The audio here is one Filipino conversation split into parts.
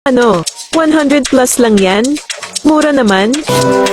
Ano? 100 plus lang yan? Mura naman?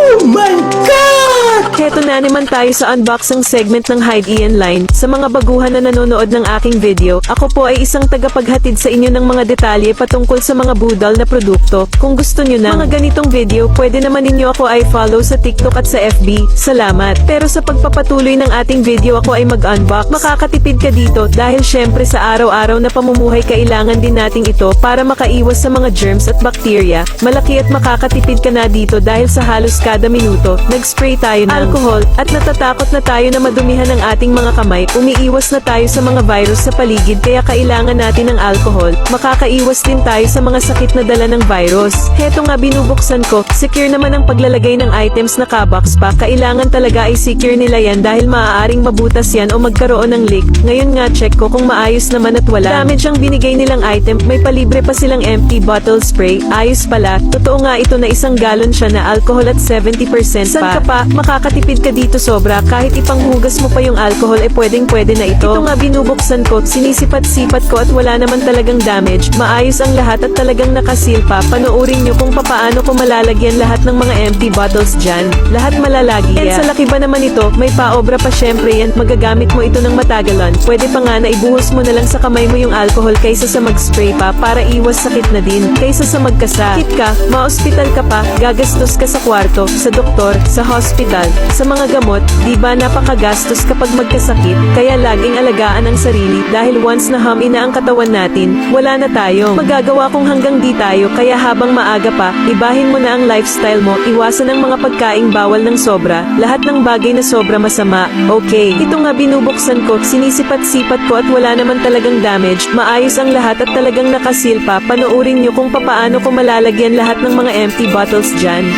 Oh my God! Heto na naman tayo sa unboxing segment ng Hide Ian Line. Sa mga baguhan na nanonood ng aking video, ako po ay isang tagapaghatid sa inyo ng mga detalye patungkol sa mga budal na produkto. Kung gusto nyo ng mga ganitong video, pwede naman ninyo ako ay follow sa TikTok at sa FB. Salamat. Pero sa pagpapatuloy ng ating video ako ay mag-unbox. Makakatipid ka dito dahil syempre sa araw-araw na pamumuhay kailangan din nating ito para makaiwas sa mga germs at bakterya. Malaki at makakatipid ka na dito dahil sa halos kada minuto, nag-spray tayo ng alcohol at natatakot na tayo na madumihan ng ating mga kamay. Umiiwas na tayo sa mga virus sa paligid kaya kailangan natin ng alcohol. Makakaiwas din tayo sa mga sakit na dala ng virus. Heto nga binubuksan ko, secure naman ang paglalagay ng items na kabox pa. Kailangan talaga ay secure nila yan dahil maaaring mabutas yan o magkaroon ng leak. Ngayon nga check ko kung maayos naman at wala damage ang binigay nilang item. May palibre pa silang empty bottle spray. Ayos pala. Totoo nga ito na isang galon siya na alcohol at 70% pa. San ka pa? Makakatipid ka dito sobra. Kahit ipanghugas mo pa yung alcohol pwedeng-pwede na ito. Ito nga binubuksan ko, sinisipat-sipat ko at wala naman talagang damage. Maayos ang lahat at talagang nakasil pa. Panoorin nyo kung papaano ko malalagyan lahat ng mga empty bottles dyan. Lahat malalagi yan. Sa laki ba naman ito, may paobra pa syempre yan. Magagamit mo ito ng matagalan. Pwede pa nga na ibuhos mo na lang sa kamay mo yung alcohol kaysa sa mag-spray pa para iwas sakit na din. Kaysa sa magkasakit ka, ma-hospital ka pa, gagastos ka sa kwarto, sa doktor, sa hospital, sa mga gamot, di ba napakagastos kapag magkasakit, kaya laging alagaan ang sarili dahil once na hum ina ang katawan natin, wala na tayo. Magagawa kung hanggang di tayo, kaya habang maaga pa, ibahin mo na ang lifestyle mo, iwasan ang mga pagkaing bawal ng sobra, lahat ng bagay na sobra masama. Okay, ito nga binubuksan ko, sinisipat-sipat ko at wala naman talagang damage, maayos ang lahat at talagang nakasil pa. Panoorin nyo kung papaano ko malalagyan lahat ng mga empty bottles dyan.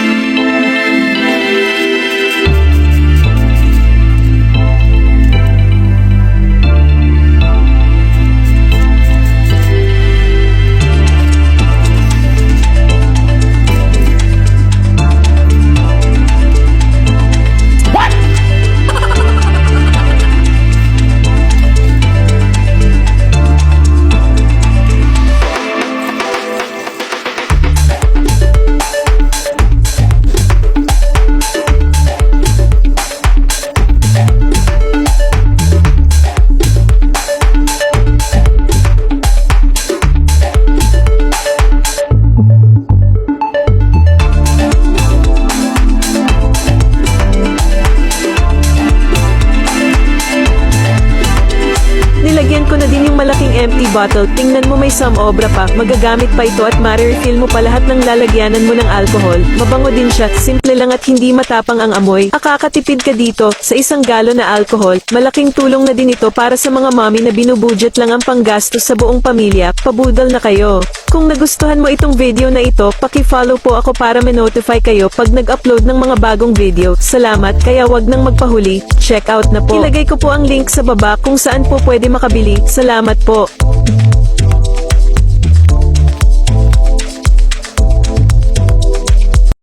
Nilagyan ko na din yung malaking empty bottle. Tingnan mo may some obra pa. Magagamit pa ito at ma-refill mo pa lahat ng lalagyanan mo ng alcohol. Mabango din siya. Simple lang at hindi matapang ang amoy. Akakatipid ka dito sa isang galon na alcohol. Malaking tulong na din ito para sa mga mommy na binubudget lang ang panggastos sa buong pamilya. Pabudol na kayo. Kung nagustuhan mo itong video na ito, paki-follow po ako para ma-notify kayo pag nag-upload ng mga bagong video. Salamat, kaya wag nang magpahuli. Check out na po. Ilagay ko po ang link sa baba kung saan po pwede makabili. Salamat po.